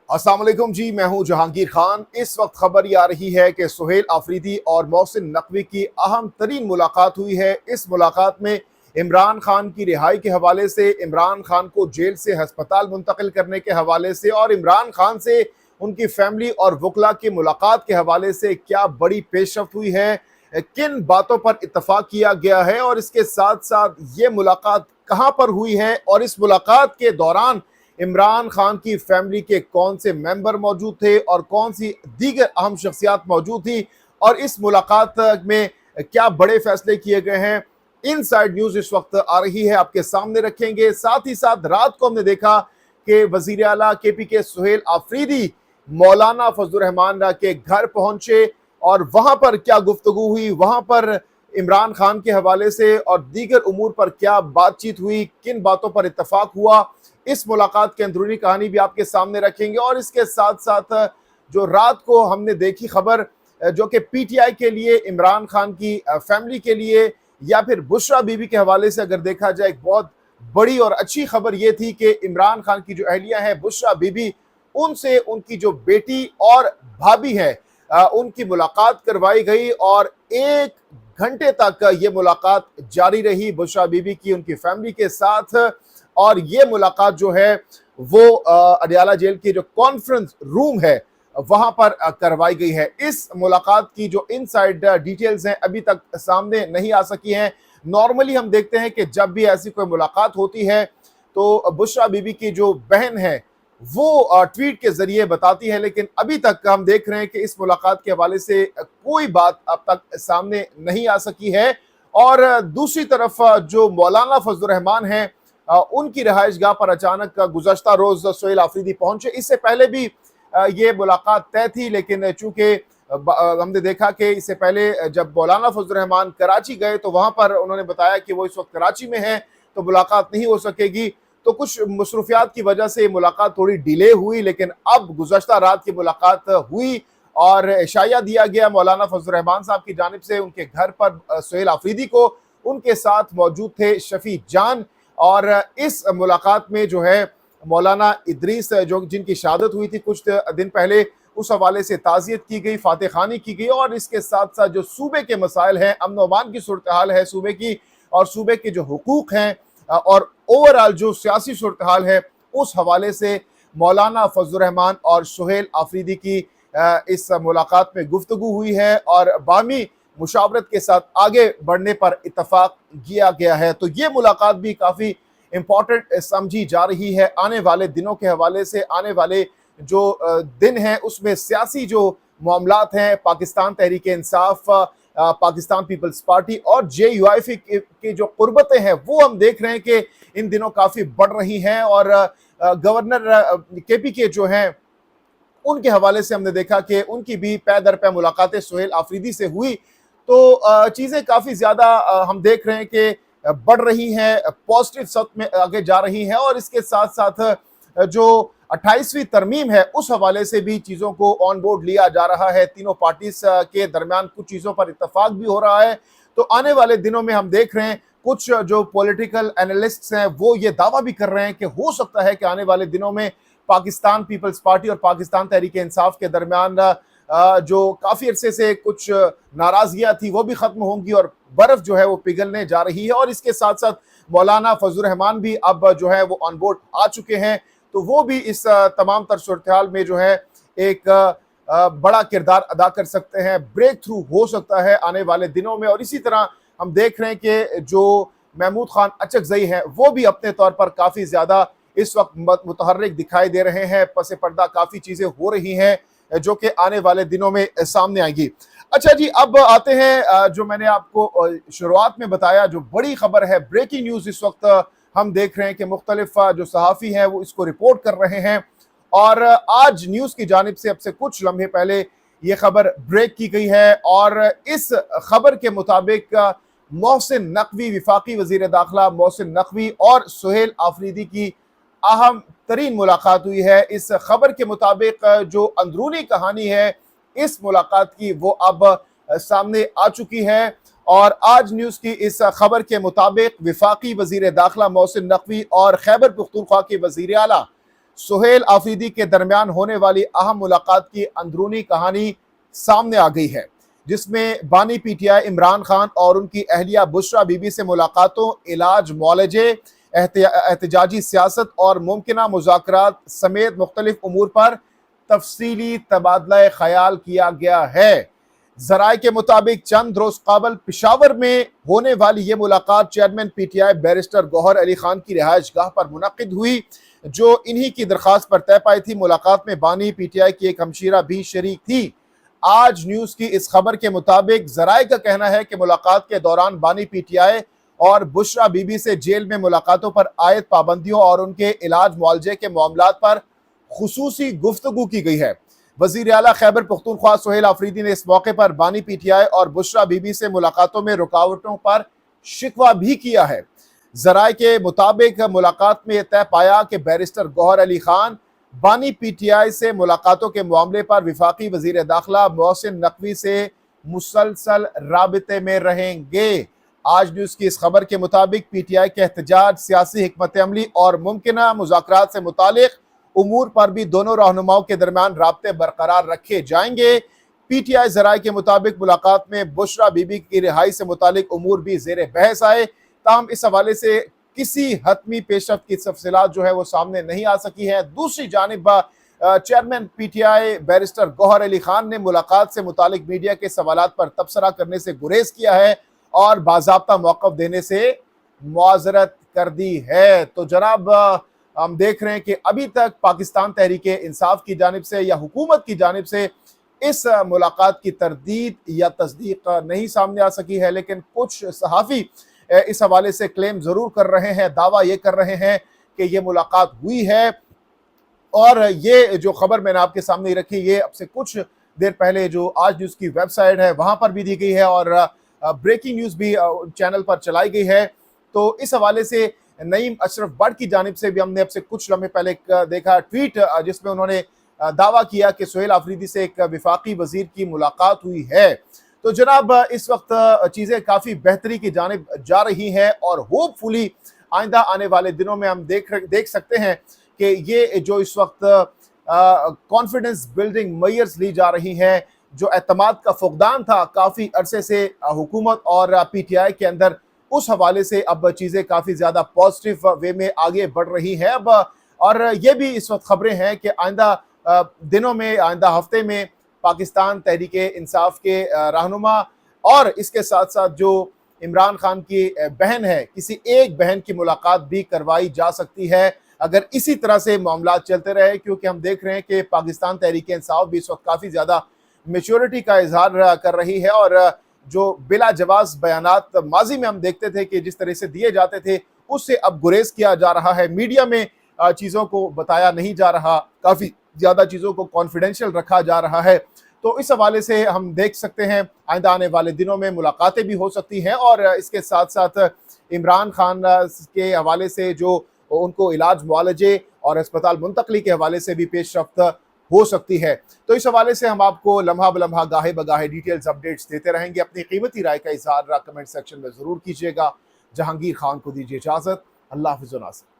अस्सलाम वालेकुम जी, मैं हूं जहांगीर खान। इस वक्त खबर ये आ रही है कि सुहेल आफरीदी और मोहसिन नकवी की अहम तरीन मुलाकात हुई है। इस मुलाकात में इमरान खान की रिहाई के हवाले से, इमरान खान को जेल से हस्पताल मुंतकिल करने के हवाले से और इमरान खान से उनकी फैमिली और वकला की मुलाकात के हवाले से क्या बड़ी पेशरफ्त हुई है, किन बातों पर इत्तफाक किया गया है और इसके साथ साथ ये मुलाकात कहाँ पर हुई है और इस मुलाकात के दौरान इमरान खान की फैमिली के कौन से मेंबर मौजूद थे और कौन सी दीगर अहम शख्सियात मौजूद थी और इस मुलाकात में क्या बड़े फैसले किए गए हैं। इनसाइड न्यूज इस वक्त आ रही है, आपके सामने रखेंगे। साथ ही साथ रात को हमने देखा कि वजीर आला KPK सुहेल आफरीदी मौलाना फजलुर रहमान के घर पहुंचे और वहां पर क्या गुफ्तगू हुई, वहां पर इमरान खान के हवाले से और दीगर उमूर पर क्या बातचीत हुई, किन बातों पर इत्तफाक हुआ, इस मुलाकात की अंदरूनी कहानी भी आपके सामने रखेंगे। और इसके साथ साथ जो रात को हमने देखी खबर, जो कि PTI के लिए, इमरान खान की फैमिली के लिए या फिर बुशरा बीबी के हवाले से अगर देखा जाए, एक बहुत बड़ी और अच्छी खबर ये थी कि इमरान खान की जो अहलिया है बुशरा बीबी, उनसे उनकी जो बेटी और भाभी है उनकी मुलाकात करवाई गई और 1 घंटे तक ये मुलाकात जारी रही बुशरा बीबी की उनकी फैमिली के साथ। और ये मुलाकात जो है वो अडियाला जेल की जो कॉन्फ्रेंस रूम है वहां पर करवाई गई है। इस मुलाकात की जो इनसाइड डिटेल्स हैं अभी तक सामने नहीं आ सकी हैं। नॉर्मली हम देखते हैं कि जब भी ऐसी कोई मुलाकात होती है तो बुशरा बीबी की जो बहन है वो ट्वीट के जरिए बताती है, लेकिन अभी तक हम देख रहे हैं कि इस मुलाकात के हवाले से कोई बात अब तक सामने नहीं आ सकी है। और दूसरी तरफ जो मौलाना फजलुर रहमान हैं, उनकी रहायशगाह पर अचानक गुज़श्ता रोज सुहेल आफरीदी पहुंचे। इससे पहले भी ये मुलाकात तय थी, लेकिन चूंकि हमने देखा कि इससे पहले जब मौलाना फजलुर रहमान कराची गए तो वहां पर उन्होंने बताया कि वो इस वक्त कराची में है तो मुलाकात नहीं हो सकेगी। तो कुछ मसरूफियात की वजह से मुलाकात थोड़ी डिले हुई, लेकिन अब गुज़श्ता रात की मुलाकात हुई और इशाया दिया गया मौलाना फजलुर रहमान साहब की जानिब से उनके घर पर सुहेल आफरीदी को। उनके साथ मौजूद थे शफी जान और इस मुलाकात में जो है मौलाना इदरीस जो जिनकी शहादत हुई थी कुछ दिन पहले, उस हवाले से ताज़ियत की गई, फातह खानी की गई। और इसके साथ साथ जो सूबे के मसाइल हैं, अमन अमान की सूरत हाल है सूबे की और सूबे के जो हुकूक हैं और ओवरऑल जो सियासी सूरत हाल है, उस हवाले से मौलाना फजलुर रहमान और सुहेल आफरीदी की इस मुलाकात में गुफ्तगू हुई है और बामी मुशावरत के साथ आगे बढ़ने पर इत्तफाक किया गया है। तो ये मुलाकात भी काफ़ी इम्पॉर्टेंट समझी जा रही है आने वाले दिनों के हवाले से। आने वाले जो दिन हैं उसमें सियासी जो मामलात हैं, पाकिस्तान तहरीक इंसाफ, पाकिस्तान पीपल्स पार्टी और JUIF की जो कुर्बतें हैं वो हम देख रहे हैं कि इन दिनों काफ़ी बढ़ रही हैं। और गवर्नर KPK जो हैं उनके हवाले से हमने देखा कि उनकी भी पै दर पै मुलाकातें सुहेल आफरीदी से हुई। तो चीज़ें काफ़ी ज़्यादा हम देख रहे हैं कि बढ़ रही हैं, पॉजिटिव सत में आगे जा रही हैं। और इसके साथ साथ जो 28वीं तरमीम है उस हवाले से भी चीज़ों को ऑन बोर्ड लिया जा रहा है। तीनों पार्टीज के दरमियान कुछ चीज़ों पर इत्तफाक भी हो रहा है। तो आने वाले दिनों में हम देख रहे हैं कुछ जो पॉलिटिकल एनालिस्ट्स हैं वो ये दावा भी कर रहे हैं कि हो सकता है कि आने वाले दिनों में पाकिस्तान पीपल्स पार्टी और पाकिस्तान तहरीक इंसाफ के दरमियान जो काफ़ी अरसे से कुछ नाराज़गियाँ थी वो भी ख़त्म होंगी और बर्फ़ जो है वो पिघलने जा रही है। और इसके साथ साथ मौलाना फजलुर रहमान भी अब जो है वो ऑन बोर्ड आ चुके हैं, तो वो भी इस तमाम तर सूरत हाल में जो है एक बड़ा किरदार अदा कर सकते हैं। ब्रेक थ्रू हो सकता है आने वाले दिनों में। और इसी तरह हम देख रहे हैं कि जो महमूद खान अचकज़ई हैं वो भी अपने तौर पर काफ़ी ज़्यादा इस वक्त मुतहर्रिक दिखाई दे रहे हैं। पसे पर्दा काफ़ी चीज़ें हो रही हैं जो कि आने वाले दिनों में सामने आएंगी। अच्छा जी, अब आते हैं जो मैंने आपको शुरुआत में बताया, जो बड़ी खबर है, ब्रेकिंग न्यूज़ इस वक्त हम देख रहे हैं कि मुख्तलिफ जो सहाफ़ी हैं वो इसको रिपोर्ट कर रहे हैं। और आज न्यूज़ की जानिब से अब से कुछ लम्हे पहले ये खबर ब्रेक की गई है और इस खबर के मुताबिक मोहसिन नकवी, विफाकी वज़ीर दाखिला मोहसिन नकवी और सुहेल आफरीदी की अहम तरीन मुलाकात हुई है। इस खबर के मुताबिक जो अंदरूनी कहानी है इस मुलाकात की वो अब सामने आ चुकी है। और आज न्यूज़ की इस खबर के मुताबिक विफाकी वज़ीर दाखिला मोहसिन नकवी और खैबर पख्तूनख्वा के वज़ीर आला सुहेल आफरीदी के दरमियान होने वाली अहम मुलाकात की अंदरूनी कहानी सामने आ गई है, जिसमें बानी पीटीआई इमरान खान और उनकी अहलिया बुशरा बीबी से मुलाकातों, इलाज, मुआलजे, एहतजाजी सियासत और मुमकिना मुज़ाकरात समेत मुख्तलिफ उमूर पर तफसीली तबादला ख्याल किया गया है। ज़राए के मुताबिक चंद रोज कबल पेशावर में होने वाली ये मुलाकात chairman PTI barrister Gauhar Ali Khan की रिहाइश गाह पर मुनक्किद हुई, जो इन्हीं की दरख्वास्त पर तय पाई थी। मुलाकात में बानी पीटीआई की एक हमशीरा भी शरीक थी। आज न्यूज़ की इस खबर के मुताबिक ज़राए का कहना है कि मुलाकात के दौरान बानी पीटीआई और बुशरा बीबी से जेल में मुलाकातों पर आयद पाबंदियों और उनके इलाज मुआलजे के मामलात पर खुसूसी गुफ्तगू की गई है। वज़ीर आला खैबर पख्तूनख्वा सुहेल आफरीदी ने इस मौके पर बानी पीटीआई और बुशरा बीबी से मुलाकातों में रुकावटों पर शिकवा भी किया है। ज़राए के मुताबिक मुलाकात में तय पाया कि बैरिस्टर गौहर अली खान बानी पीटीआई से मुलाकातों के मामले पर वफाकी वज़ीर दाखिला मोहसिन नकवी से मुसलसल राबिते में रहेंगे। आज न्यूज़ की इस खबर के मुताबिक पीटीआई के एहतजाज, सियासी हिकमत अमली और मुमकिना मुज़ाकरात से मुतालिक उमूर पर भी दोनों रहनुमाओं के दरमियान राब्ते बरकरार रखे जाएंगे। पीटीआई ज़राए के मुताबिक मुलाकात में बुशरा बीबी की रिहाई से मुतालिक उमूर भी ज़ेर बहस आए, ताहम इस हवाले से किसी हतमी पेशरफ्त की तफसीलात जो है वो सामने नहीं आ सकी है। दूसरी जानिब chairman PTI barrister Gauhar Ali Khan ने मुलाकात से मुतालिक मीडिया के सवालात पर तबसरा करने से गुरेज किया है और बाज़ाब्ता मौक़िफ़ देने से मुआज़रत कर दी है। तो जनाब, हम देख रहे हैं कि अभी तक पाकिस्तान तहरीक इंसाफ की जानिब से या हुकूमत की जानिब से इस मुलाकात की तरदीद या तस्दीक नहीं सामने आ सकी है, लेकिन कुछ सहाफ़ी इस हवाले से क्लेम ज़रूर कर रहे हैं, दावा ये कर रहे हैं कि ये मुलाकात हुई है। और ये जो खबर मैंने आपके सामने रखी, ये अब से कुछ देर पहले जो आज न्यूज़ की वेबसाइट है वहाँ पर भी दी गई है और ब्रेकिंग न्यूज़ भी चैनल पर चलाई गई है। तो इस हवाले से नईम अशरफ बट की जानिब से भी हमने अब से कुछ लम्हे पहले देखा ट्वीट, जिसमें उन्होंने दावा किया कि सुहेल आफरीदी से एक वफाकी वज़ीर की मुलाकात हुई है। तो जनाब, इस वक्त चीज़ें काफ़ी बेहतरी की जानिब जा रही हैं और होपफुली आइंदा आने वाले दिनों में हम देख सकते हैं कि ये जो इस वक्त कॉन्फिडेंस बिल्डिंग मेजर्स ली जा रही हैं, जो एतमाद का फुकदान था काफ़ी अरसे से हुकूमत और पीटीआई के अंदर, उस हवाले से अब चीज़ें काफ़ी ज़्यादा पॉजिटिव वे में आगे बढ़ रही हैं अब। और ये भी इस वक्त खबरें हैं कि आइंदा दिनों में, आइंदा हफ्ते में पाकिस्तान तहरीक इंसाफ के रहनुमा और इसके साथ साथ जो इमरान खान की बहन है, किसी एक बहन की मुलाकात भी करवाई जा सकती है अगर इसी तरह से मामला चलते रहे, क्योंकि हम देख रहे हैं कि पाकिस्तान तहरीक इंसाफ भी इस वक्त काफ़ी ज़्यादा मैच्योरिटी का इजहार कर रही है और जो बिला जवाज बयानात माजी में हम देखते थे कि जिस तरह से दिए जाते थे, उससे अब गुरेज किया जा रहा है। मीडिया में चीज़ों को बताया नहीं जा रहा, काफ़ी ज़्यादा चीज़ों को कॉन्फिडेंशियल रखा जा रहा है। तो इस हवाले से हम देख सकते हैं आइंदा आने वाले दिनों में मुलाकातें भी हो सकती हैं और इसके साथ साथ इमरान खान के हवाले से जो उनको इलाज, मुआलजे और अस्पताल मुंतकली के हवाले से भी पेशरफ्त हो सकती है। तो इस हवाले से हम आपको लम्हा ब लम्हा, गाहे बगाहे डिटेल्स अपडेट्स देते रहेंगे। अपनी कीमती राय का इज़हार कमेंट सेक्शन में ज़रूर कीजिएगा। जहांगीर खान को दीजिए इजाज़त। अल्लाह हाफ़िज़ व नासिर।